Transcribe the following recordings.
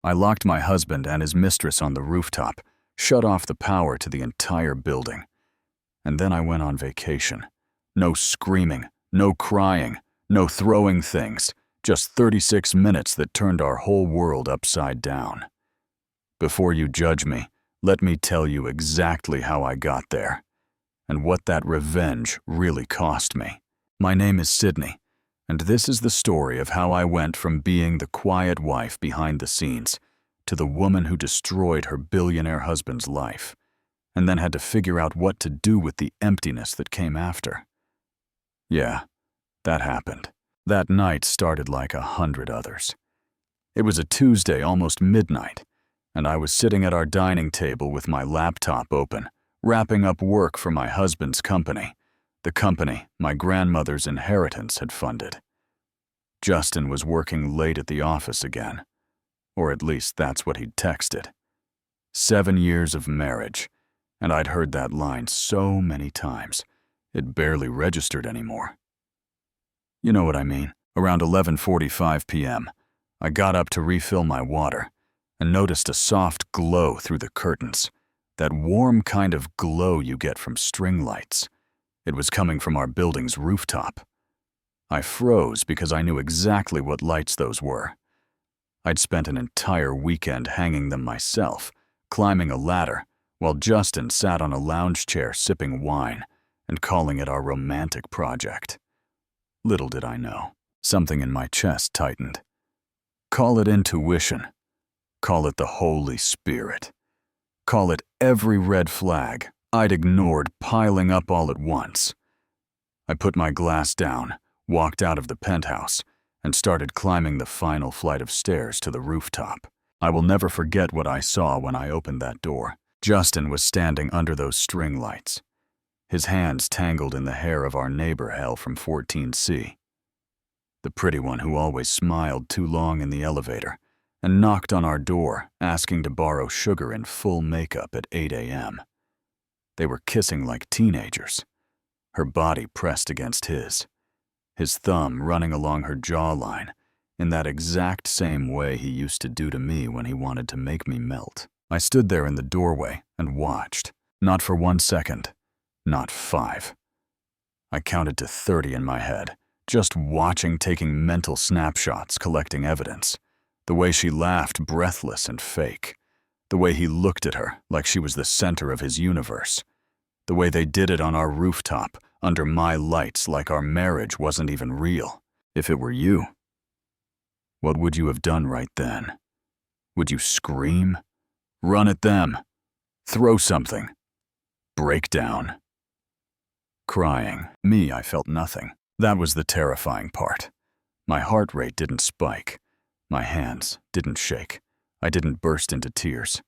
I locked my husband and his mistress on the rooftop, shut off the power to the entire building. And then I went on vacation. No screaming, no crying, no throwing things, just 36 minutes that turned our whole world upside down. Before you judge me, let me tell you exactly how I got there, and what that revenge really cost me. My name is Sydney, and this is the story of how I went from being the quiet wife behind the scenes to the woman who destroyed her billionaire husband's life, and then had to figure out what to do with the emptiness that came after. Yeah, that happened. That night started like 100 others. It was a Tuesday, almost midnight, and I was sitting at our dining table with my laptop open, wrapping up work for my husband's company, the company my grandmother's inheritance had funded. Justin was working late at the office again, or at least that's what he'd texted. 7 years of marriage, and I'd heard that line so many times, it barely registered anymore. You know what I mean. Around 11:45 p.m., I got up to refill my water and noticed a soft glow through the curtains, that warm kind of glow you get from string lights. It was coming from our building's rooftop. I froze because I knew exactly what lights those were. I'd spent an entire weekend hanging them myself, climbing a ladder, while Justin sat on a lounge chair sipping wine and calling it our romantic project. Little did I know, something in my chest tightened. Call it intuition. Call it the Holy Spirit. Call it every red flag I'd ignored piling up all at once. I put my glass down, walked out of the penthouse, and started climbing the final flight of stairs to the rooftop. I will never forget what I saw when I opened that door. Justin was standing under those string lights, his hands tangled in the hair of our neighbor Hal from 14C, the pretty one who always smiled too long in the elevator and knocked on our door asking to borrow sugar in full makeup at 8 a.m. They were kissing like teenagers, her body pressed against his thumb running along her jawline in that exact same way he used to do to me when he wanted to make me melt. I stood there in the doorway and watched, not for 1 second, not 5. I counted to 30 in my head, just watching, taking mental snapshots, collecting evidence. The way she laughed, breathless and fake. The way he looked at her like she was the center of his universe. The way they did it on our rooftop, under my lights, like our marriage wasn't even real. If it were you, what would you have done right then? Would you scream? Run at them? Throw something? Break down? Crying. Me, I felt nothing. That was the terrifying part. My heart rate didn't spike. My hands didn't shake. I didn't burst into tears.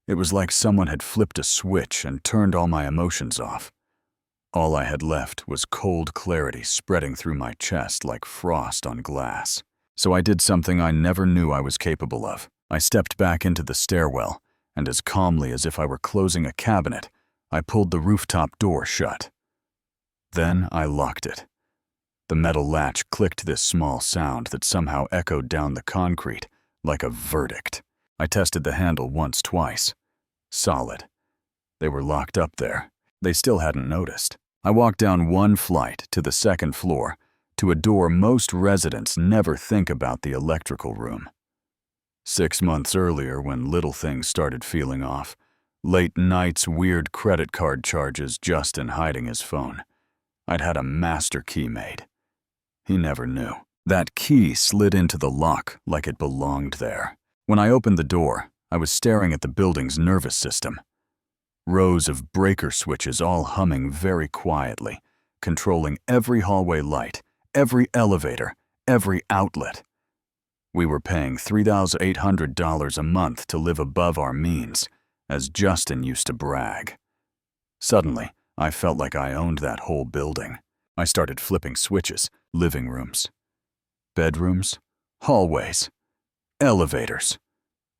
It was like someone had flipped a switch and turned all my emotions off. All I had left was cold clarity spreading through my chest like frost on glass. So I did something I never knew I was capable of. I stepped back into the stairwell, and as calmly as if I were closing a cabinet, I pulled the rooftop door shut. Then I locked it. The metal latch clicked this small sound that somehow echoed down the concrete like a verdict. I tested the handle once, twice. Solid. They were locked up there. They still hadn't noticed. I walked down 1 flight to the 2nd floor, to a door most residents never think about, the electrical room. 6 months earlier, when little things started feeling off, late nights, weird credit card charges, Justin hiding his phone, I'd had a master key made. He never knew. That key slid into the lock like it belonged there. When I opened the door, I was staring at the building's nervous system. Rows of breaker switches all humming very quietly, controlling every hallway light, every elevator, every outlet. We were paying $3,800 a month to live above our means, as Justin used to brag. Suddenly, I felt like I owned that whole building. I started flipping switches, living rooms, bedrooms, hallways, elevators,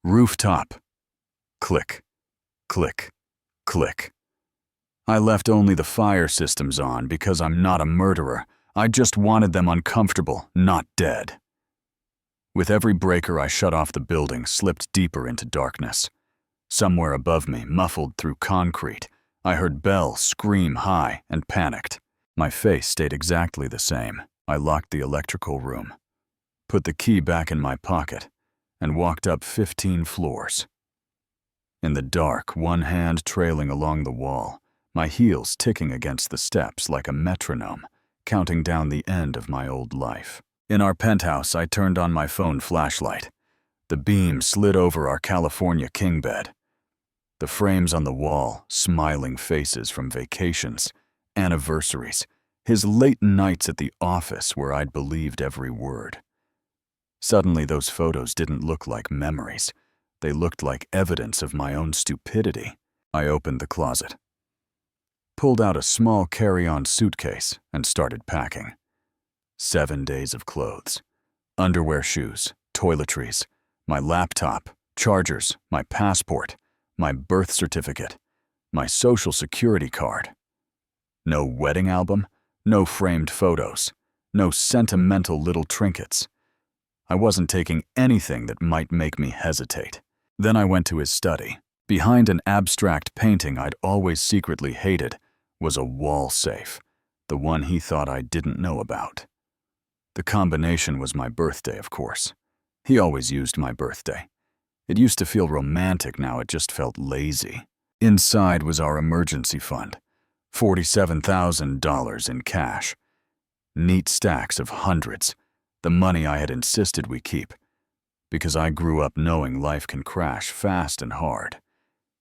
rooftop. Click, click, click. I left only the fire systems on because I'm not a murderer. I just wanted them uncomfortable, not dead. With every breaker I shut off, the building slipped deeper into darkness. Somewhere above me, muffled through concrete, I heard Belle scream high and panicked. My face stayed exactly the same. I locked the electrical room, put the key back in my pocket, and walked up 15 floors. In the dark, one hand trailing along the wall, my heels ticking against the steps like a metronome, counting down the end of my old life. In our penthouse, I turned on my phone flashlight. The beam slid over our California king bed. The frames on the wall, smiling faces from vacations, anniversaries, his late nights at the office where I'd believed every word. Suddenly, those photos didn't look like memories. They looked like evidence of my own stupidity. I opened the closet, pulled out a small carry-on suitcase, and started packing. 7 days of clothes, underwear, shoes, toiletries, my laptop, chargers, my passport, my birth certificate, my social security card. No wedding album, no framed photos, no sentimental little trinkets. I wasn't taking anything that might make me hesitate. Then I went to his study. Behind an abstract painting I'd always secretly hated was a wall safe, the one he thought I didn't know about. The combination was my birthday, of course. He always used my birthday. It used to feel romantic, now it just felt lazy. Inside was our emergency fund, $47,000 in cash. Neat stacks of hundreds, the money I had insisted we keep, because I grew up knowing life can crash fast and hard.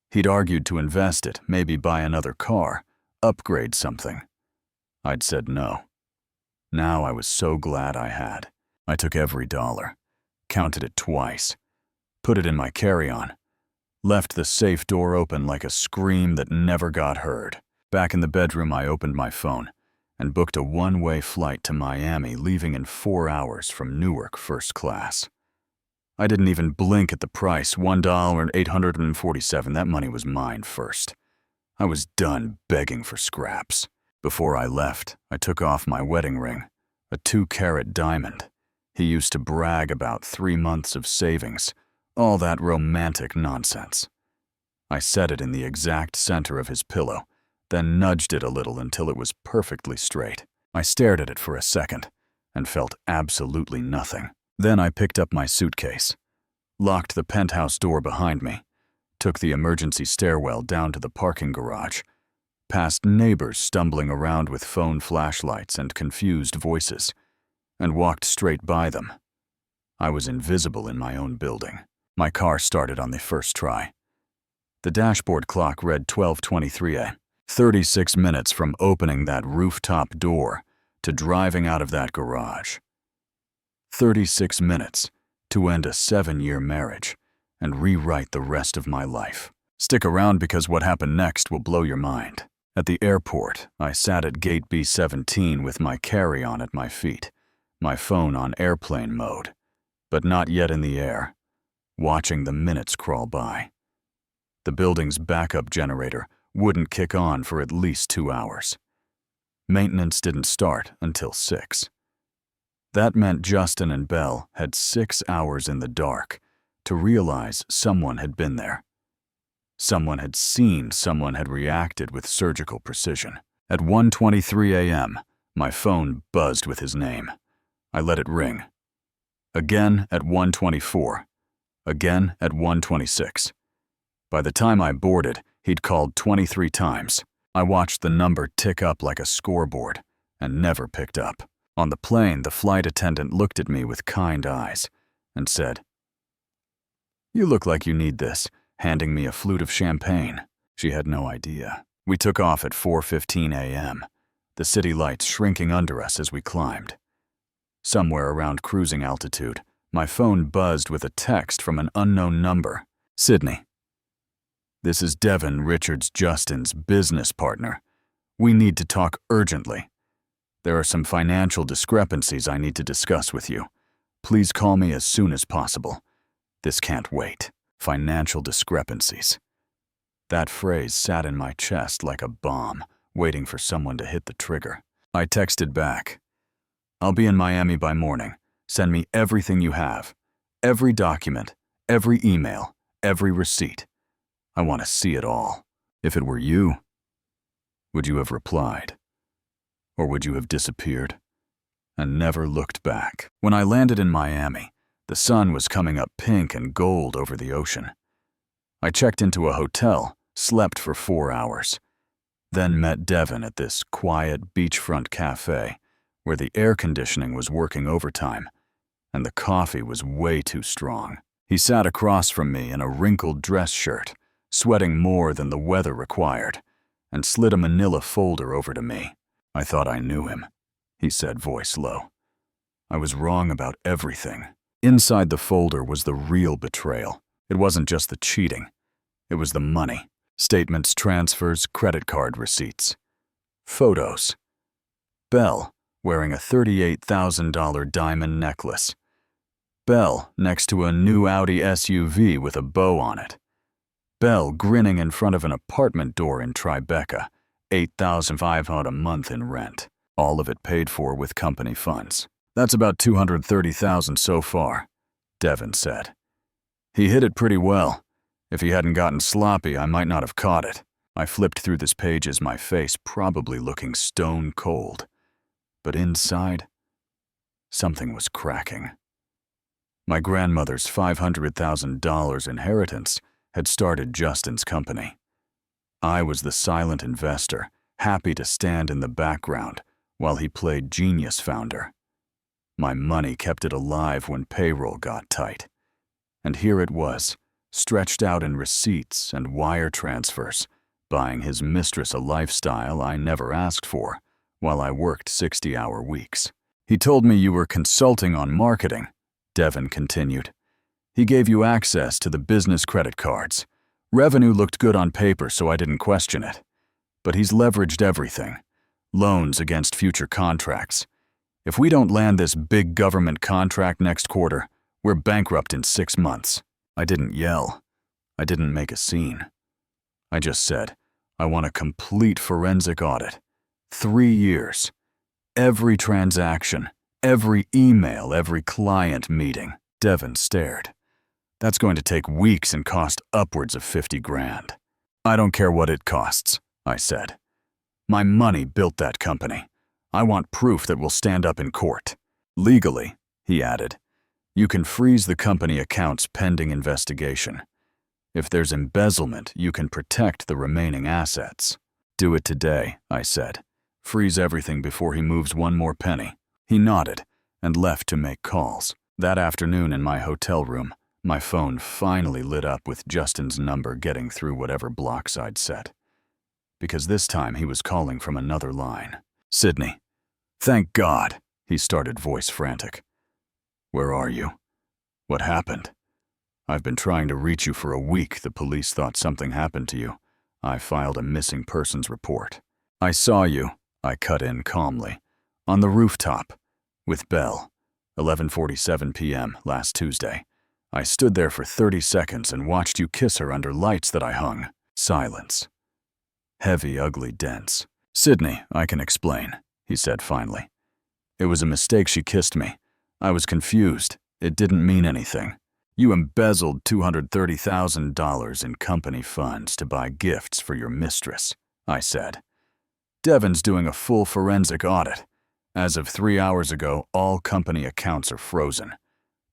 He'd argued to invest it, maybe buy another car, upgrade something. I'd said no. Now I was so glad I had. I took every dollar, counted it twice, put it in my carry-on, left the safe door open like a scream that never got heard. Back in the bedroom, I opened my phone and booked a one-way flight to Miami, leaving in 4 hours from Newark first class. I didn't even blink at the price, $1.847. That money was mine first. I was done begging for scraps. Before I left, I took off my wedding ring, a 2-carat diamond. He used to brag about 3 months of savings, all that romantic nonsense. I set it in the exact center of his pillow, then nudged it a little until it was perfectly straight. I stared at it for a second and felt absolutely nothing. Then I picked up my suitcase, locked the penthouse door behind me, took the emergency stairwell down to the parking garage, past neighbors stumbling around with phone flashlights and confused voices, and walked straight by them. I was invisible in my own building. My car started on the first try. The dashboard clock read 12:23 a.m. 36 minutes from opening that rooftop door to driving out of that garage. 36 minutes to end a 7-year marriage and rewrite the rest of my life. Stick around because what happened next will blow your mind. At the airport, I sat at gate B-17 with my carry-on at my feet, my phone on airplane mode, but not yet in the air, watching the minutes crawl by. The building's backup generator wouldn't kick on for at least 2 hours. Maintenance didn't start until 6. That meant Justin and Belle had 6 hours in the dark to realize someone had been there. Someone had seen, someone had reacted with surgical precision. At 1:23 a.m., my phone buzzed with his name. I let it ring. Again at 1:24. Again at 1:26. By the time I boarded, he'd called 23 times. I watched the number tick up like a scoreboard and never picked up. On the plane, the flight attendant looked at me with kind eyes and said, "You look like you need this," handing me a flute of champagne. She had no idea. We took off at 4:15 a.m., the city lights shrinking under us as we climbed. Somewhere around cruising altitude, my phone buzzed with a text from an unknown number. "Sydney. This is Devin, Richards Justin's business partner. We need to talk urgently. There are some financial discrepancies I need to discuss with you. Please call me as soon as possible. This can't wait." Financial discrepancies. That phrase sat in my chest like a bomb, waiting for someone to hit the trigger. I texted back, "I'll be in Miami by morning. Send me everything you have." Every document, every email, every receipt. I want to see it all. If it were you, would you have replied? Or would you have disappeared and never looked back? When I landed in Miami, the sun was coming up pink and gold over the ocean. I checked into a hotel, slept for 4 hours, then met Devin at this quiet beachfront cafe where the air conditioning was working overtime and the coffee was way too strong. He sat across from me in a wrinkled dress shirt, sweating more than the weather required, and slid a manila folder over to me. I thought I knew him, he said, voice low. I was wrong about everything. Inside the folder was the real betrayal. It wasn't just the cheating. It was the money. Statements, transfers, credit card receipts. Photos. Belle, wearing a $38,000 diamond necklace. Belle next to a new Audi SUV with a bow on it. Belle grinning in front of an apartment door in Tribeca, $8,500 a month in rent. All of it paid for with company funds. That's about $230,000 so far, Devin said. He hit it pretty well. If he hadn't gotten sloppy, I might not have caught it. I flipped through this page as my face probably looking stone cold. But inside, something was cracking. My grandmother's $500,000 inheritance had started Justin's company. I was the silent investor, happy to stand in the background while he played genius founder. My money kept it alive when payroll got tight. And here it was, stretched out in receipts and wire transfers, buying his mistress a lifestyle I never asked for while I worked 60-hour weeks. He told me you were consulting on marketing, Devin continued. He gave you access to the business credit cards. Revenue looked good on paper, so I didn't question it. But he's leveraged everything. Loans against future contracts. If we don't land this big government contract next quarter, we're bankrupt in 6 months. I didn't yell. I didn't make a scene. I just said, I want a complete forensic audit. 3 years. Every transaction, every email, every client meeting. Devin stared. That's going to take weeks and cost upwards of 50 grand. I don't care what it costs, I said. My money built that company. I want proof that will stand up in court. Legally, he added, you can freeze the company accounts pending investigation. If there's embezzlement, you can protect the remaining assets. Do it today, I said. Freeze everything before he moves one more penny. He nodded and left to make calls. That afternoon in my hotel room, my phone finally lit up with Justin's number getting through whatever blocks I'd set. Because this time he was calling from another line. Sydney. Thank God, he started, voice frantic. Where are you? What happened? I've been trying to reach you for a week. The police thought something happened to you. I filed a missing persons report. I saw you, I cut in calmly, on the rooftop, with Belle, 11:47 p.m. last Tuesday. I stood there for 30 seconds and watched you kiss her under lights that I hung. Silence. Heavy, ugly, dense. Sydney, I can explain, he said finally. It was a mistake she kissed me. I was confused. It didn't mean anything. You embezzled $230,000 in company funds to buy gifts for your mistress, I said. Devin's doing a full forensic audit. As of 3 hours ago, all company accounts are frozen.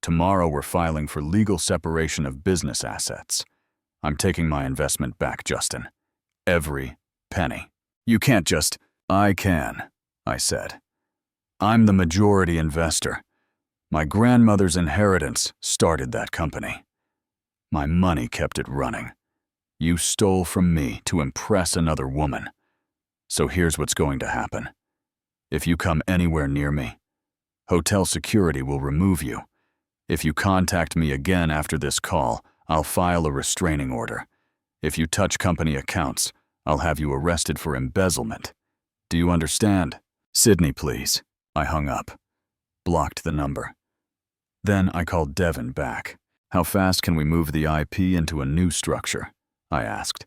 Tomorrow we're filing for legal separation of business assets. I'm taking my investment back, Justin. Every penny. You can't just... I can, I said. I'm the majority investor. My grandmother's inheritance started that company. My money kept it running. You stole from me to impress another woman. So here's what's going to happen. If you come anywhere near me, hotel security will remove you. If you contact me again after this call, I'll file a restraining order. If you touch company accounts, I'll have you arrested for embezzlement. Do you understand? Sydney, please. I hung up. Blocked the number. Then I called Devin back. How fast can we move the IP into a new structure? I asked.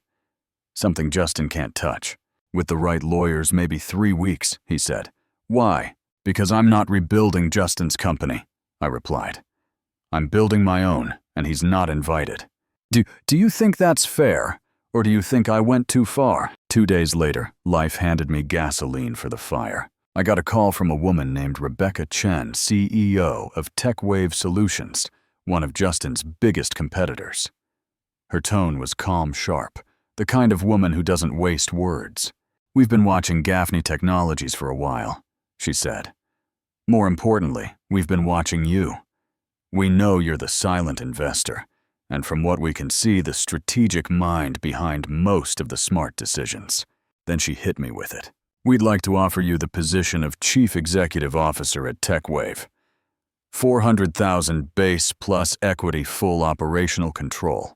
Something Justin can't touch. With the right lawyers, maybe 3 weeks, he said. Why? Because I'm not rebuilding Justin's company, I replied. I'm building my own, and he's not invited. Do you think that's fair? Or do you think I went too far? 2 days later, life handed me gasoline for the fire. I got a call from a woman named Rebecca Chen, CEO of TechWave Solutions, one of Justin's biggest competitors. Her tone was calm sharp, the kind of woman who doesn't waste words. "We've been watching Gaffney Technologies for a while," she said. "More importantly, we've been watching you. We know you're the silent investor, and from what we can see, the strategic mind behind most of the smart decisions." Then she hit me with it. "We'd like to offer you the position of Chief Executive Officer at TechWave. 400,000 base plus equity full operational control.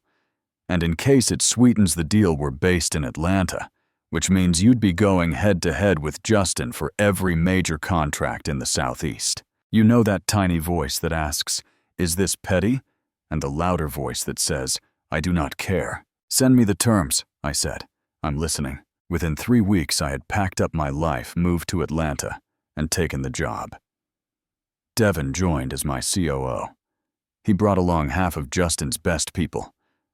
And in case it sweetens the deal, we're based in Atlanta, which means you'd be going head-to-head with Justin for every major contract in the Southeast. You know that tiny voice that asks, 'Is this petty?' And the louder voice that says, 'I do not care.' Send me the terms," I said. "I'm listening." Within 3 weeks, I had packed up my life, moved to Atlanta, and taken the job. Devin joined as my COO. He brought along half of Justin's best people,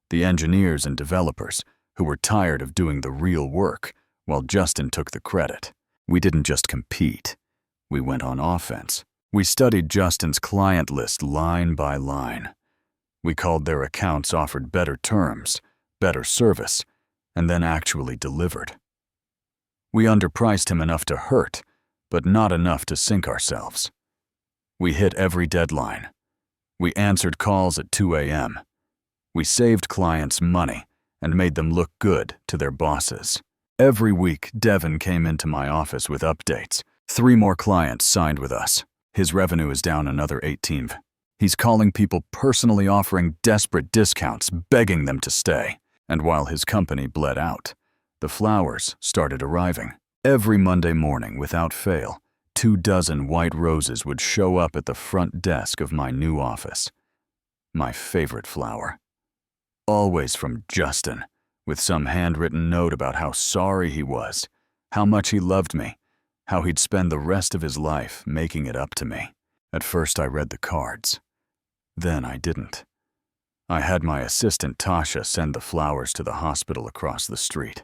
the engineers and developers who were tired of doing the real work while Justin took the credit. We didn't just compete. We went on offense. We studied Justin's client list line by line. We called their accounts, offered better terms, better service, and then actually delivered. We underpriced him enough to hurt, but not enough to sink ourselves. We hit every deadline. We answered calls at 2 a.m. We saved clients money and made them look good to their bosses. Every week, Devin came into my office with updates. 3 more clients signed with us. His revenue is down another 18. He's calling people, personally offering desperate discounts, begging them to stay. And while his company bled out, the flowers started arriving. Every Monday morning, without fail, 24 white roses would show up at the front desk of my new office. My favorite flower. Always from Justin, with some handwritten note about how sorry he was, how much he loved me, how he'd spend the rest of his life making it up to me. At first I read the cards. Then I didn't. I had my assistant Tasha send the flowers to the hospital across the street.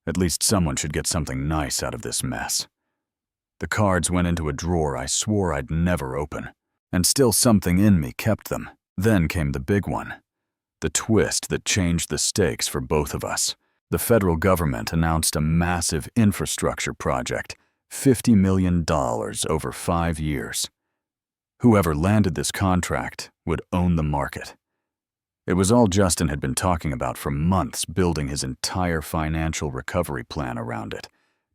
At least someone should get something nice out of this mess. The cards went into a drawer I swore I'd never open, and still something in me kept them. Then came the big one. The twist that changed the stakes for both of us. The federal government announced a massive infrastructure project, $50 million over 5 years. Whoever landed this contract would own the market. It was all Justin had been talking about for months, building his entire financial recovery plan around it,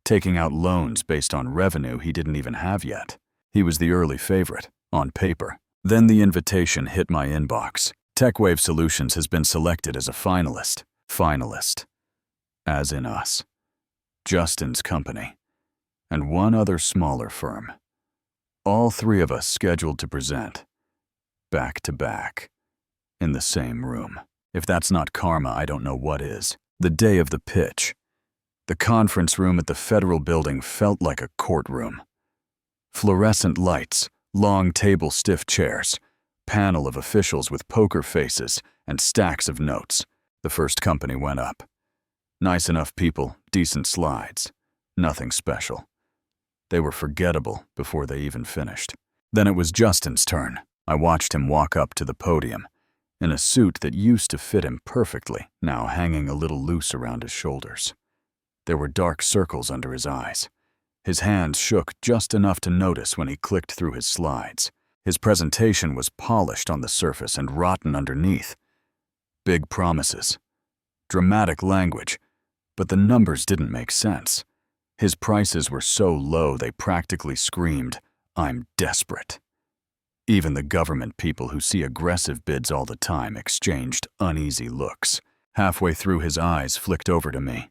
taking out loans based on revenue he didn't even have yet. He was the early favorite, on paper. Then the invitation hit my inbox. TechWave Solutions has been selected as a finalist. Finalist. As in us. Justin's company. And one other smaller firm. All 3 of us scheduled to present. Back to back. In the same room. If that's not karma, I don't know what is. The day of the pitch. The conference room at the federal building felt like a courtroom. Fluorescent lights, long table stiff chairs, panel of officials with poker faces, and stacks of notes. The first company went up. Nice enough people, decent slides. Nothing special. They were forgettable before they even finished. Then it was Justin's turn. I watched him walk up to the podium, in a suit that used to fit him perfectly, now hanging a little loose around his shoulders. There were dark circles under his eyes. His hands shook just enough to notice when he clicked through his slides. His presentation was polished on the surface and rotten underneath. Big promises. Dramatic language. But the numbers didn't make sense. His prices were so low they practically screamed, "I'm desperate." Even the government people who see aggressive bids all the time exchanged uneasy looks. Halfway through, his eyes flicked over to me.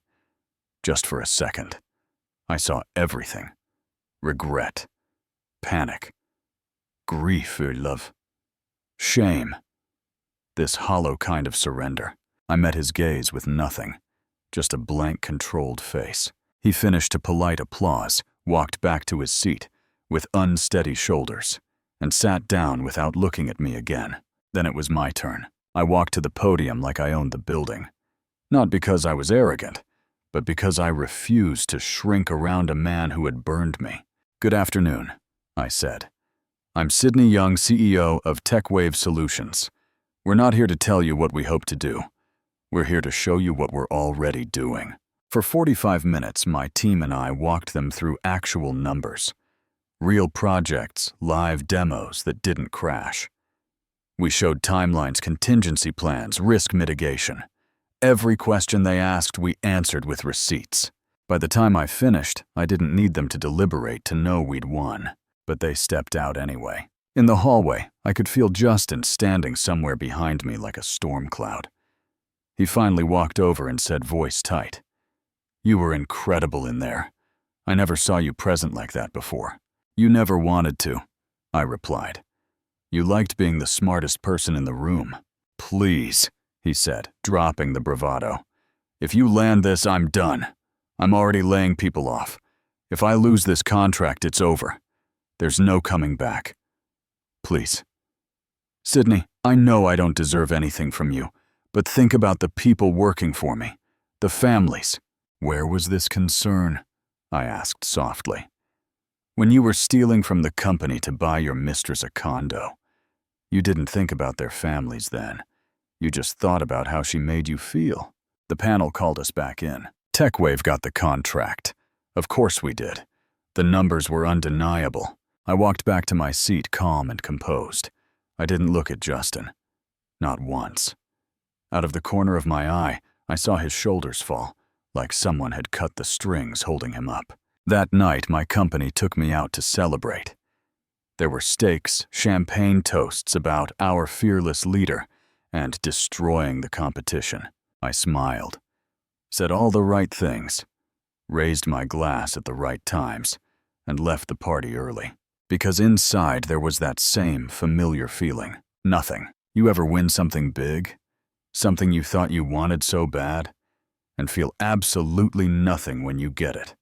Just for a second. I saw everything. Regret. Panic. Grief, love. Shame. This hollow kind of surrender. I met his gaze with nothing. Just a blank, controlled face. He finished to polite applause, walked back to his seat with unsteady shoulders, and sat down without looking at me again. Then it was my turn. I walked to the podium like I owned the building. Not because I was arrogant, but because I refused to shrink around a man who had burned me. "Good afternoon," I said. "I'm Sidney Young, CEO of TechWave Solutions. We're not here to tell you what we hope to do. We're here to show you what we're already doing." For 45 minutes, my team and I walked them through actual numbers. Real projects, live demos that didn't crash. We showed timelines, contingency plans, risk mitigation. Every question they asked, we answered with receipts. By the time I finished, I didn't need them to deliberate to know we'd won. But they stepped out anyway. In the hallway, I could feel Justin standing somewhere behind me like a storm cloud. He finally walked over and said, voice tight, "You were incredible in there. I never saw you present like that before." "You never wanted to," I replied. "You liked being the smartest person in the room." "Please," he said, dropping the bravado. "If you land this, I'm done. I'm already laying people off. If I lose this contract, it's over. There's no coming back. Please." "Sidney, I know I don't deserve anything from you, but think about the people working for me, the families." "Where was this concern?" I asked softly. "When you were stealing from the company to buy your mistress a condo. You didn't think about their families then. You just thought about how she made you feel." The panel called us back in. TechWave got the contract. Of course we did. The numbers were undeniable. I walked back to my seat calm and composed. I didn't look at Justin. Not once. Out of the corner of my eye, I saw his shoulders fall, like someone had cut the strings holding him up. That night, my company took me out to celebrate. There were steaks, champagne toasts about our fearless leader, and destroying the competition. I smiled, said all the right things, raised my glass at the right times, and left the party early. Because inside there was that same familiar feeling. Nothing. You ever win something big? Something you thought you wanted so bad? And feel absolutely nothing when you get it.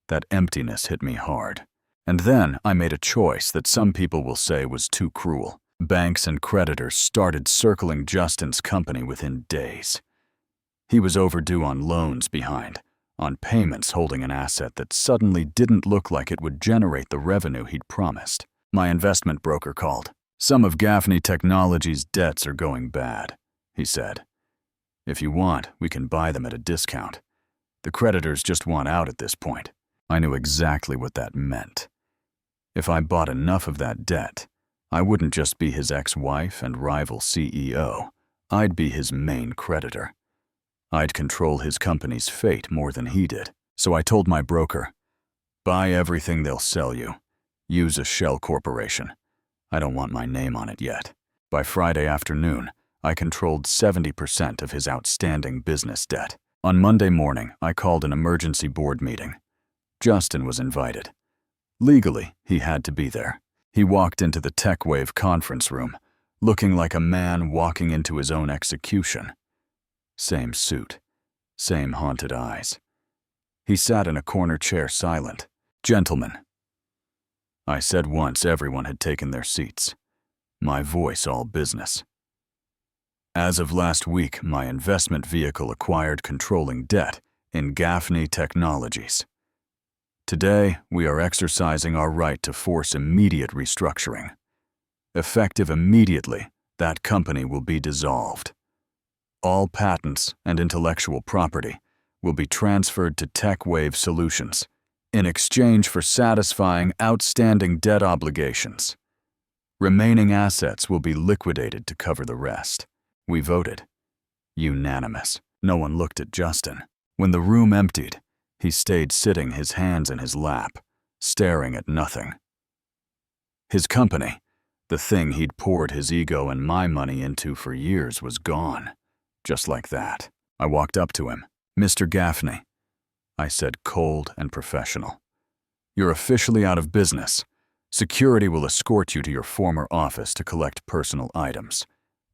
That emptiness hit me hard. And then I made a choice that some people will say was too cruel. Banks and creditors started circling Justin's company within days. He was overdue on loans behind, on payments holding an asset that suddenly didn't look like it would generate the revenue he'd promised. My investment broker called. "Some of Gaffney Technologies' debts are going bad," he said. "If you want, we can buy them at a discount. The creditors just want out at this point." I knew exactly what that meant. If I bought enough of that debt, I wouldn't just be his ex-wife and rival CEO. I'd be his main creditor. I'd control his company's fate more than he did. So I told my broker, "Buy everything they'll sell you. Use a shell corporation. I don't want my name on it yet." By Friday afternoon, I controlled 70% of his outstanding business debt. On Monday morning, I called an emergency board meeting. Justin was invited. Legally, he had to be there. He walked into the TechWave conference room, looking like a man walking into his own execution. Same suit, same haunted eyes. He sat in a corner chair silent. "Gentlemen," I said once everyone had taken their seats, my voice all business. "As of last week, my investment vehicle acquired controlling debt in Gaffney Technologies. Today, we are exercising our right to force immediate restructuring. Effective immediately, that company will be dissolved. All patents and intellectual property will be transferred to TechWave Solutions in exchange for satisfying outstanding debt obligations. Remaining assets will be liquidated to cover the rest." We voted. Unanimous. No one looked at Justin. When the room emptied, he stayed sitting, his hands in his lap, staring at nothing. His company, the thing he'd poured his ego and my money into for years, was gone. Just like that. I walked up to him. "Mr. Gaffney," I said, cold and professional. "You're officially out of business. Security will escort you to your former office to collect personal items.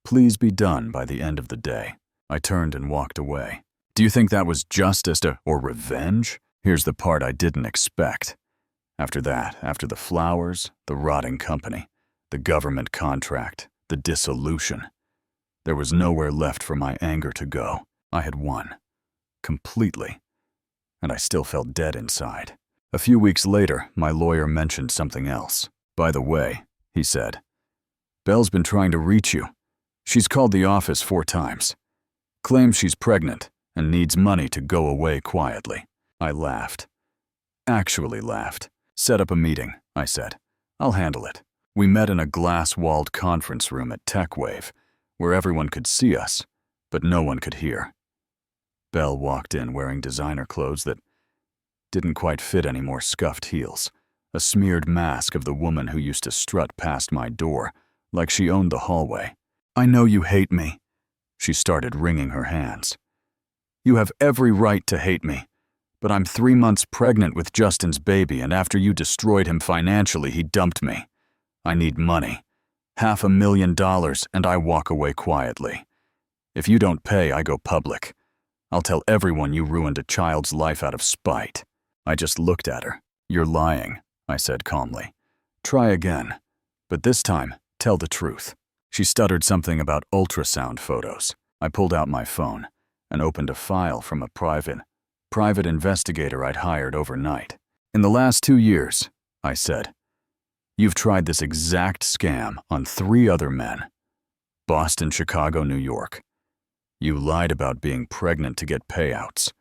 Please be done by the end of the day." I turned and walked away. Do you think that was justice or revenge? Here's the part I didn't expect. After that, after the flowers, the rotting company, the government contract, the dissolution. There was nowhere left for my anger to go. I had won. Completely. And I still felt dead inside. A few weeks later, my lawyer mentioned something else. "By the way," he said, "Belle's been trying to reach you. She's called the office 4 times. Claims she's pregnant and needs money to go away quietly." I laughed. Actually laughed. "Set up a meeting," I said. "I'll handle it." We met in a glass-walled conference room at TechWave, where everyone could see us, but no one could hear. Belle walked in wearing designer clothes that didn't quite fit any more scuffed heels, a smeared mask of the woman who used to strut past my door like she owned the hallway. "I know you hate me." She started wringing her hands. "You have every right to hate me, but I'm 3 months pregnant with Justin's baby, and after you destroyed him financially, he dumped me. I need money. $500,000, and I walk away quietly. If you don't pay, I go public. I'll tell everyone you ruined a child's life out of spite." I just looked at her. "You're lying," I said calmly. "Try again, but this time, tell the truth." She stuttered something about ultrasound photos. I pulled out my phone and opened a file from a private investigator I'd hired overnight. "In the last 2 years," I said, "you've tried this exact scam on 3 other men. Boston, Chicago, New York. You lied about being pregnant to get payouts.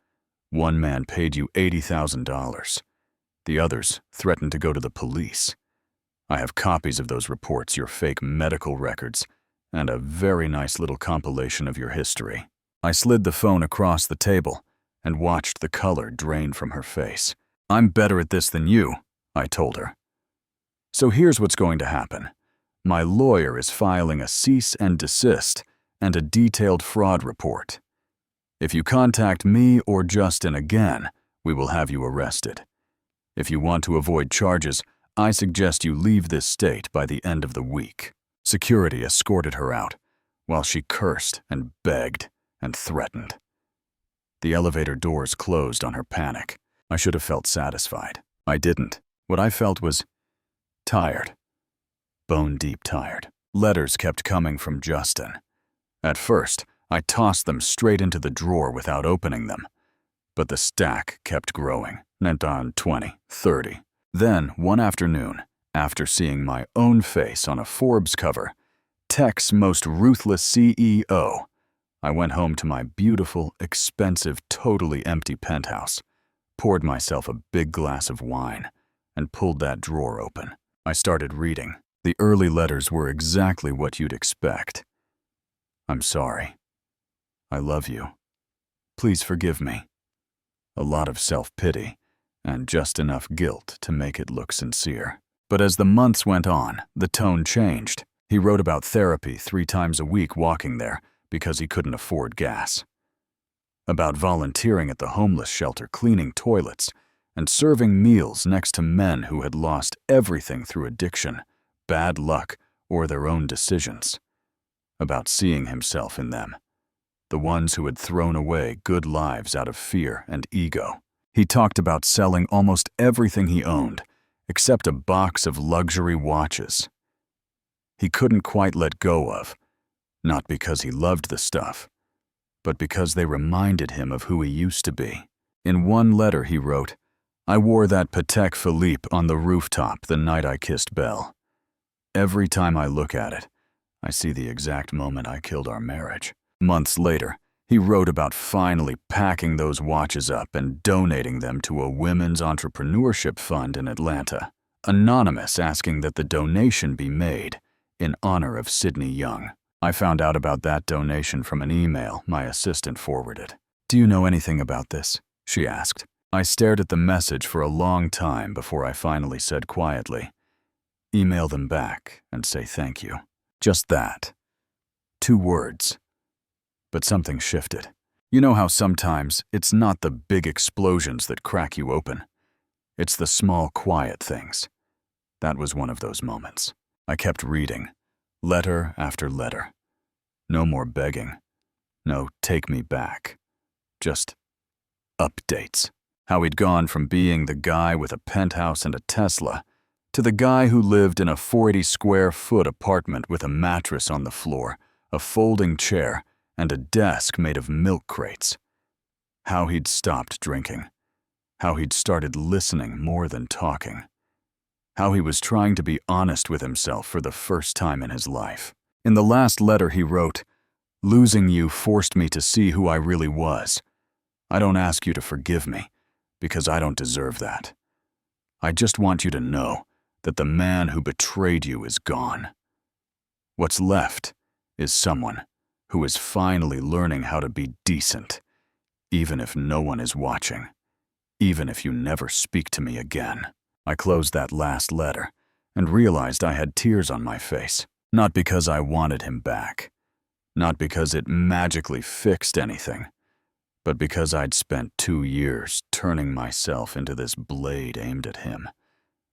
One man paid you $80,000. The others threatened to go to the police. I have copies of those reports, your fake medical records, and a very nice little compilation of your history." I slid the phone across the table and watched the color drain from her face. "I'm better at this than you," I told her. "So here's what's going to happen. My lawyer is filing a cease and desist and a detailed fraud report. If you contact me or Justin again, we will have you arrested. If you want to avoid charges, I suggest you leave this state by the end of the week." Security escorted her out, while she cursed and begged and threatened. The elevator doors closed on her panic. I should have felt satisfied. I didn't. What I felt was tired. Bone-deep tired. Letters kept coming from Justin. At first, I tossed them straight into the drawer without opening them. But the stack kept growing, and on 20, 30. Then, one afternoon, after seeing my own face on a Forbes cover, Tech's most ruthless CEO, I went home to my beautiful, expensive, totally empty penthouse, poured myself a big glass of wine, and pulled that drawer open. I started reading. The early letters were exactly what you'd expect. "I'm sorry. I love you. Please forgive me." A lot of self-pity, and just enough guilt to make it look sincere. But as the months went on, the tone changed. He wrote about therapy 3 times a week walking there because he couldn't afford gas. About volunteering at the homeless shelter cleaning toilets and serving meals next to men who had lost everything through addiction, bad luck, or their own decisions. About seeing himself in them. The ones who had thrown away good lives out of fear and ego. He talked about selling almost everything he owned, except a box of luxury watches. He couldn't quite let go of, not because he loved the stuff, but because they reminded him of who he used to be. In one letter he wrote, "I wore that Patek Philippe on the rooftop the night I kissed Belle. Every time I look at it, I see the exact moment I killed our marriage." Months later, he wrote about finally packing those watches up and donating them to a women's entrepreneurship fund in Atlanta, anonymous asking that the donation be made in honor of Sydney Young. I found out about that donation from an email my assistant forwarded. "Do you know anything about this?" she asked. I stared at the message for a long time before I finally said quietly, "Email them back and say thank you." Just that. 2 words. But something shifted. You know how sometimes it's not the big explosions that crack you open. It's the small, quiet things. That was one of those moments. I kept reading, letter after letter. No more begging. No, take me back. Just updates. How he'd gone from being the guy with a penthouse and a Tesla To the guy who lived in a 40-square-foot apartment with a mattress on the floor, a folding chair, and a desk made of milk crates. How he'd stopped drinking. How he'd started listening more than talking. How he was trying to be honest with himself for the first time in his life. In the last letter he wrote, "Losing you forced me to see who I really was. I don't ask you to forgive me, because I don't deserve that. I just want you to know that the man who betrayed you is gone. What's left is someone who is finally learning how to be decent, even if no one is watching, even if you never speak to me again." I closed that last letter and realized I had tears on my face, not because I wanted him back, not because it magically fixed anything, but because I'd spent 2 years turning myself into this blade aimed at him.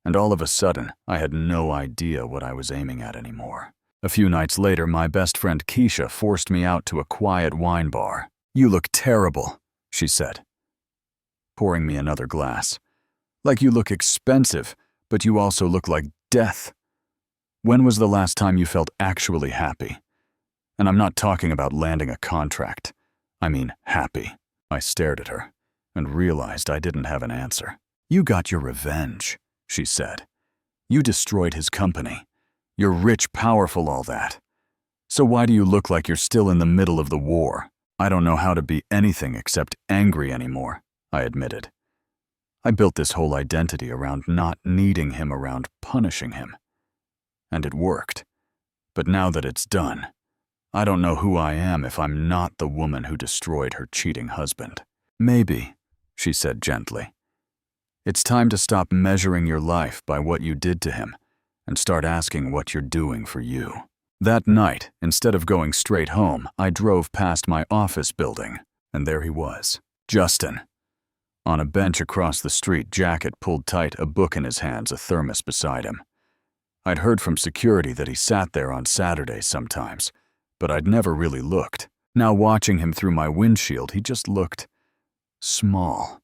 And all of a sudden, I had no idea what I was aiming at anymore. A few nights later, my best friend Keisha forced me out to a quiet wine bar. "You look terrible," she said, pouring me another glass. "Like you look expensive, but you also look like death. When was the last time you felt actually happy? And I'm not talking about landing a contract. I mean happy." I stared at her and realized I didn't have an answer. "You got your revenge," she said. "You destroyed his company. You're rich, powerful, all that. So why do you look like you're still in the middle of the war?" "I don't know how to be anything except angry anymore," I admitted. I built this whole identity around not needing him around, punishing him. And it worked. But now that it's done, I don't know who I am if I'm not the woman who destroyed her cheating husband. "Maybe," she said gently. "It's time to stop measuring your life by what you did to him and start asking what you're doing for you." That night, instead of going straight home, I drove past my office building, and there he was, Justin. On a bench across the street, jacket pulled tight, a book in his hands, a thermos beside him. I'd heard from security that he sat there on Saturdays sometimes, but I'd never really looked. Now watching him through my windshield, he just looked small.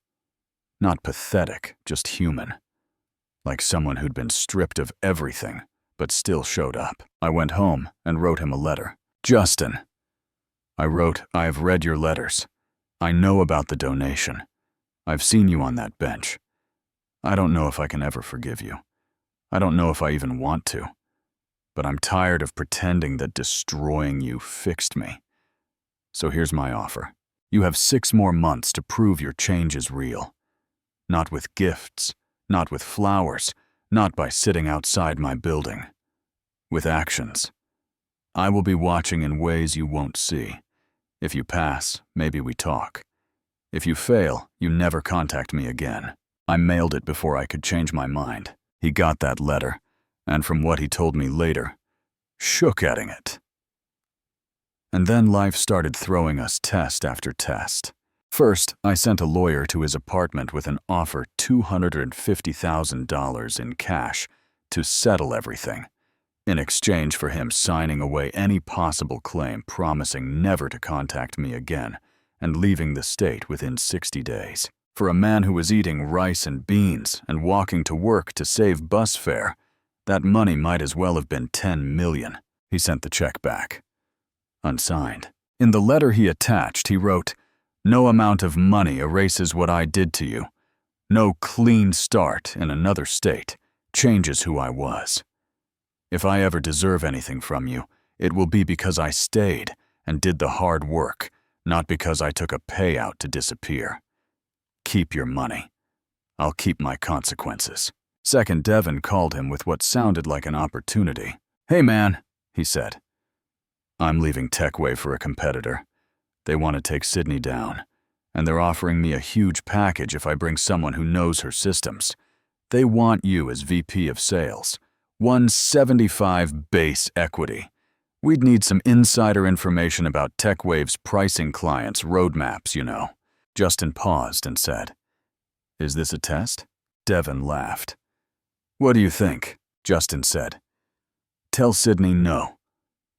Not pathetic, just human. Like someone who'd been stripped of everything, but still showed up. I went home and wrote him a letter. "Justin," I wrote, "I have read your letters. I know about the donation. I've seen you on that bench. I don't know if I can ever forgive you. I don't know if I even want to. But I'm tired of pretending that destroying you fixed me. So here's my offer. You have 6 more months to prove your change is real. Not with gifts, not with flowers, not by sitting outside my building. With actions. I will be watching in ways you won't see. If you pass, maybe we talk. If you fail, you never contact me again." I mailed it before I could change my mind. He got that letter, and from what he told me later, shook at it. And then life started throwing us test after test. First, I sent a lawyer to his apartment with an offer $250,000 in cash to settle everything, in exchange for him signing away any possible claim, promising never to contact me again, and leaving the state within 60 days. For a man who was eating rice and beans and walking to work to save bus fare, that money might as well have been $10 million. He sent the check back. Unsigned. In the letter he attached, he wrote, "No amount of money erases what I did to you. No clean start in another state changes who I was. If I ever deserve anything from you, it will be because I stayed and did the hard work, not because I took a payout to disappear. Keep your money. I'll keep my consequences." Second, Devin called him with what sounded like an opportunity. "Hey man," he said. "I'm leaving TechWave for a competitor. They want to take Sydney down, and they're offering me a huge package if I bring someone who knows her systems. They want you as VP of sales. 175 base equity. We'd need some insider information about TechWave's pricing clients' roadmaps, you know." Justin paused and said, "Is this a test?" Devin laughed. "What do you think?" Justin said. "Tell Sydney no.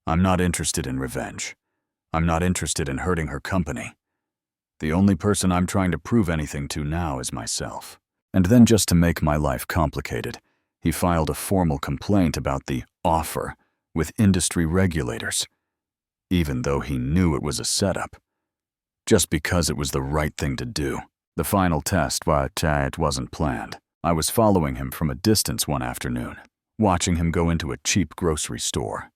I'm not interested in revenge. I'm not interested in hurting her company. The only person I'm trying to prove anything to now is myself." And then, just to make my life complicated, He filed a formal complaint about the offer with industry regulators, even though he knew it was a setup, just because it was the right thing to do. The final test, but it wasn't planned. I was following him from a distance one afternoon, watching him go into a cheap grocery store.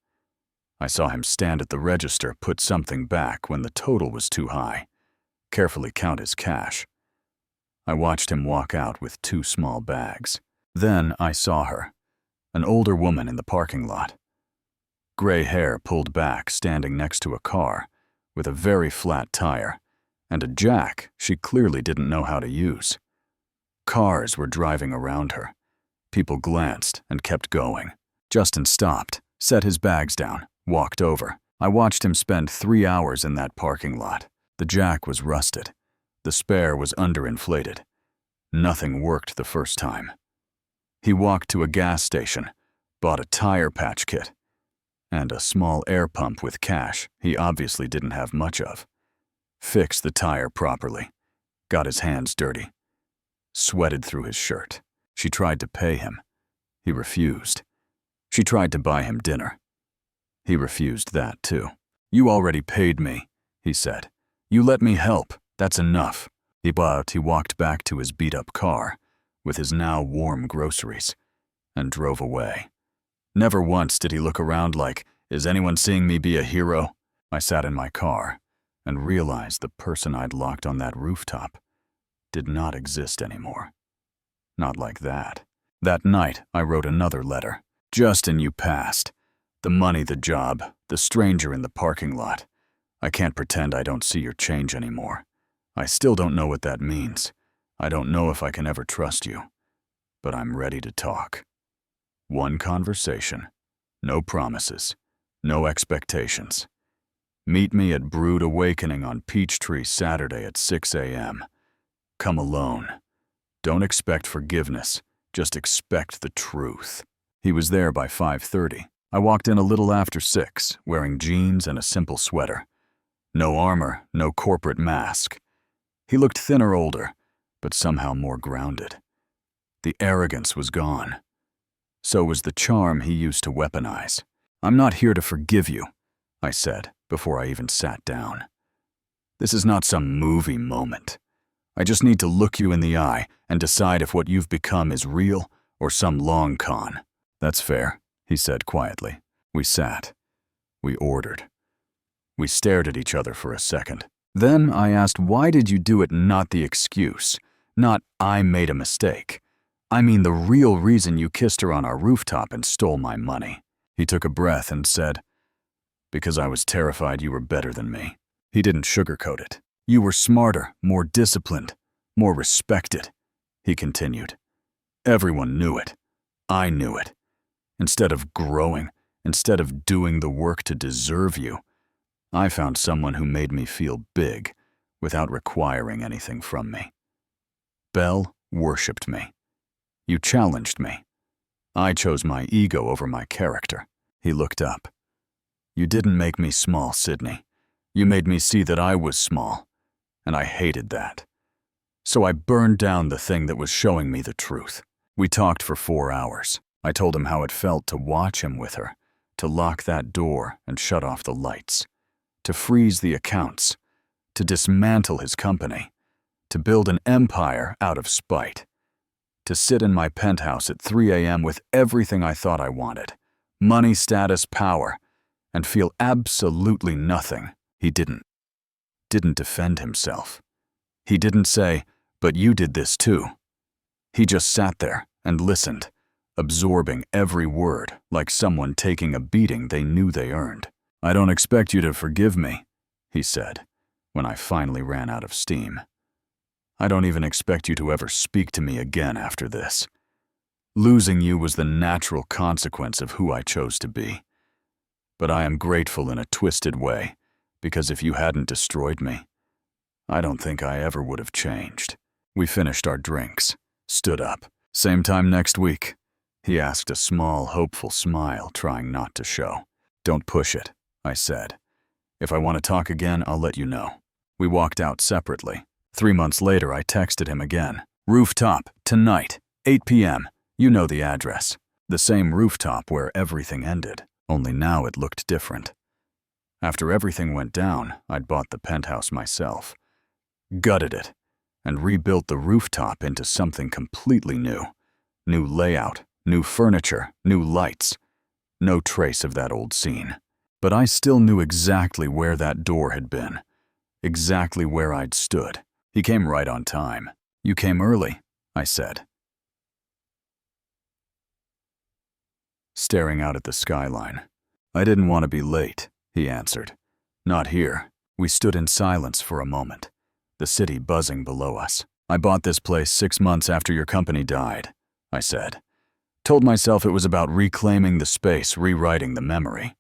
I saw him stand at the register, put something back when the total was too high, carefully count his cash. I watched him walk out with 2 small bags. Then I saw her, an older woman in the parking lot. Gray hair pulled back, standing next to a car with a very flat tire and a jack she clearly didn't know how to use. Cars were driving around her. People glanced and kept going. Justin stopped, set his bags down, walked over. I watched him spend 3 hours in that parking lot. The jack was rusted. The spare was underinflated. Nothing worked the first time. He walked to a gas station, bought a tire patch kit, and a small air pump with cash he obviously didn't have much of. Fixed the tire properly, got his hands dirty, sweated through his shirt. She tried to pay him. He refused. She tried to buy him dinner. He refused that too. "You already paid me," he said. "You let me help. That's enough." He walked back to his beat-up car with his now warm groceries and drove away. Never once did he look around like, "Is anyone seeing me be a hero?" I sat in my car and realized the person I'd locked on that rooftop did not exist anymore. Not like that. That night, I wrote another letter. "Justin, you passed. The money, the job, the stranger in the parking lot. I can't pretend I don't see your change anymore. I still don't know what that means. I don't know if I can ever trust you. But I'm ready to talk. One conversation. No promises. No expectations. Meet me at Brood Awakening on Peachtree Saturday at 6 a.m. Come alone. Don't expect forgiveness. Just expect the truth." He was there by 5:30. I walked in a little after 6, wearing jeans and a simple sweater. No armor, no corporate mask. He looked thinner, older, but somehow more grounded. The arrogance was gone. So was the charm he used to weaponize. "I'm not here to forgive you," I said before I even sat down. "This is not some movie moment. I just need to look you in the eye and decide if what you've become is real or some long con." "That's fair," he said quietly. We sat. We ordered. We stared at each other for a second. Then I asked, "Why did you do it?" Not the excuse. Not, "I made a mistake." I mean the real reason you kissed her on our rooftop and stole my money. He took a breath and said, "Because I was terrified you were better than me." He didn't sugarcoat it. "You were smarter, more disciplined, more respected," he continued. "Everyone knew it. I knew it. Instead of growing, instead of doing the work to deserve you, I found someone who made me feel big without requiring anything from me. Belle worshipped me. You challenged me. I chose my ego over my character." He looked up. "You didn't make me small, Sydney. You made me see that I was small, and I hated that. So I burned down the thing that was showing me the truth." We talked for 4 hours. I told him how it felt to watch him with her, to lock that door and shut off the lights, to freeze the accounts, to dismantle his company, to build an empire out of spite, to sit in my penthouse at 3 a.m. with everything I thought I wanted, money, status, power, and feel absolutely nothing. He didn't defend himself. He didn't say, "But you did this too." He just sat there and listened, absorbing every word like someone taking a beating they knew they earned. "I don't expect you to forgive me," he said, when I finally ran out of steam. "I don't even expect you to ever speak to me again after this. Losing you was the natural consequence of who I chose to be. But I am grateful in a twisted way, because if you hadn't destroyed me, I don't think I ever would have changed." We finished our drinks, stood up. "Same time next week?" He asked, a small, hopeful smile, trying not to show. "Don't push it," I said. "If I want to talk again, I'll let you know." We walked out separately. 3 months later, I texted him again. "Rooftop, tonight, 8 p.m. You know the address. The same rooftop where everything ended, only now it looked different. After everything went down, I'd bought the penthouse myself, gutted it, and rebuilt the rooftop into something completely new. New layout, new furniture, new lights. No trace of that old scene. But I still knew exactly where that door had been, exactly where I'd stood. He came right on time. You came early, I said, staring out at the skyline. I didn't want to be late, he answered. Not here. We stood in silence for a moment, the city buzzing below us. I bought this place 6 months after your company died, I said. Told myself it was about reclaiming the space, rewriting the memory.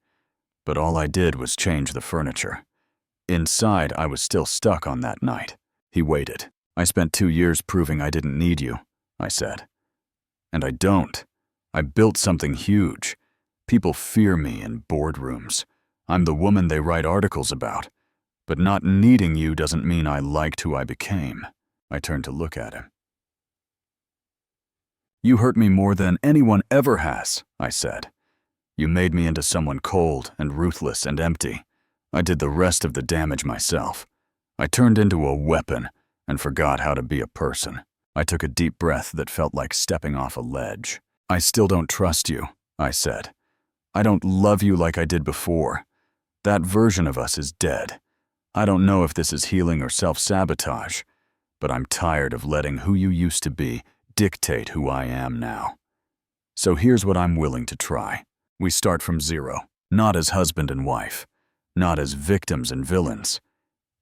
But all I did was change the furniture. Inside, I was still stuck on that night. He waited. I spent 2 years proving I didn't need you, I said. And I don't. I built something huge. People fear me in boardrooms. I'm the woman they write articles about. But not needing you doesn't mean I liked who I became. I turned to look at him. You hurt me more than anyone ever has, I said. You made me into someone cold and ruthless and empty. I did the rest of the damage myself. I turned into a weapon and forgot how to be a person. I took a deep breath that felt like stepping off a ledge. I still don't trust you, I said. I don't love you like I did before. That version of us is dead. I don't know if this is healing or self-sabotage, but I'm tired of letting who you used to be dictate who I am now. So here's what I'm willing to try. We start from zero, not as husband and wife, not as victims and villains,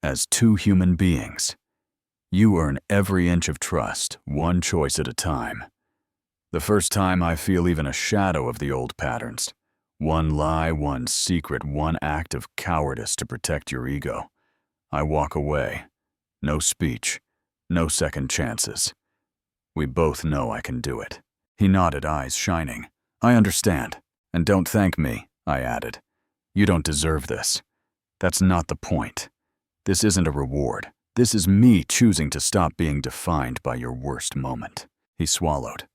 as 2 human beings. You earn every inch of trust, one choice at a time. The first time I feel even a shadow of the old patterns, one lie, one secret, one act of cowardice to protect your ego, I walk away. No speech, no second chances. We both know I can do it. He nodded, eyes shining. I understand. And don't thank me, I added. You don't deserve this. That's not the point. This isn't a reward. This is me choosing to stop being defined by your worst moment. He swallowed.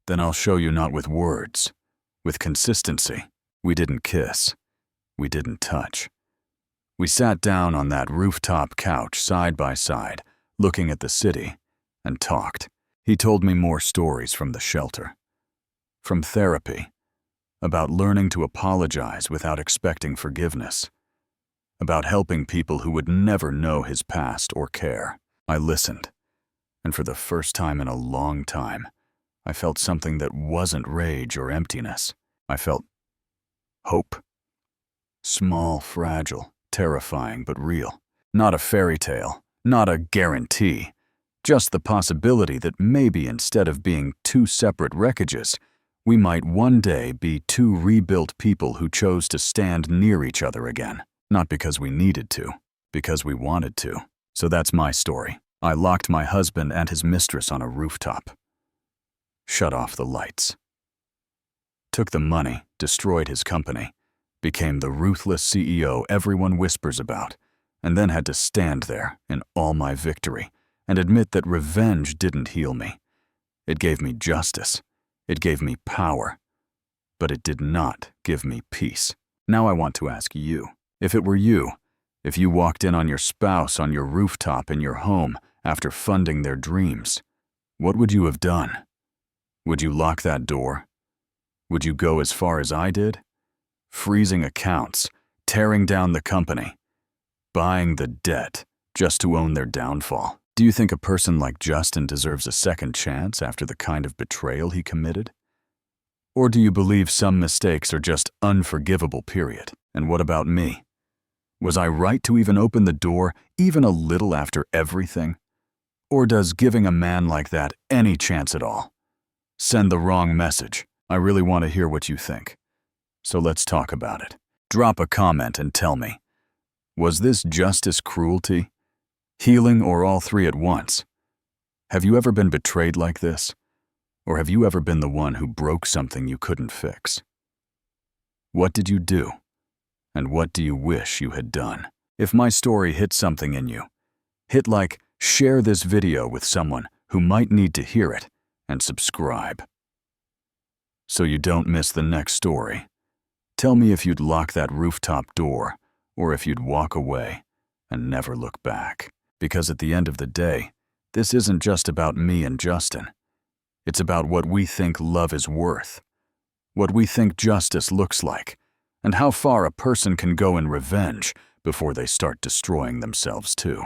Then I'll show you, not with words, with consistency. We didn't kiss. We didn't touch. We sat down on that rooftop couch side by side, looking at the city, and talked. He told me more stories from the shelter, from therapy, about learning to apologize without expecting forgiveness, about helping people who would never know his past or care. I listened, and for the first time in a long time, I felt something that wasn't rage or emptiness. I felt hope. Small, fragile, terrifying, but real. Not a fairy tale, not a guarantee, just the possibility that maybe instead of being 2 separate wreckages, we might one day be 2 rebuilt people who chose to stand near each other again. Not because we needed to, because we wanted to. So that's my story. I locked my husband and his mistress on a rooftop. Shut off the lights. Took the money, destroyed his company, became the ruthless CEO everyone whispers about, and then had to stand there in all my victory and admit that revenge didn't heal me. It gave me justice. It gave me power. But it did not give me peace. Now I want to ask you, if it were you, if you walked in on your spouse on your rooftop in your home after funding their dreams, what would you have done? Would you lock that door? Would you go as far as I did? Freezing accounts, tearing down the company, buying the debt just to own their downfall. Do you think a person like Justin deserves a second chance after the kind of betrayal he committed? Or do you believe some mistakes are just unforgivable, period? And what about me? Was I right to even open the door, even a little after everything? Or does giving a man like that any chance at all send the wrong message? I really want to hear what you think. So let's talk about it. Drop a comment and tell me, was this justice, cruelty, healing, or all 3 at once? Have you ever been betrayed like this? Or have you ever been the one who broke something you couldn't fix? What did you do? And what do you wish you had done? If my story hit something in you, hit like, share this video with someone who might need to hear it, and subscribe. so you don't miss the next story. Tell me if you'd lock that rooftop door, or if you'd walk away and never look back. Because at the end of the day, this isn't just about me and Justin. It's about what we think love is worth, what we think justice looks like, and how far a person can go in revenge before they start destroying themselves too.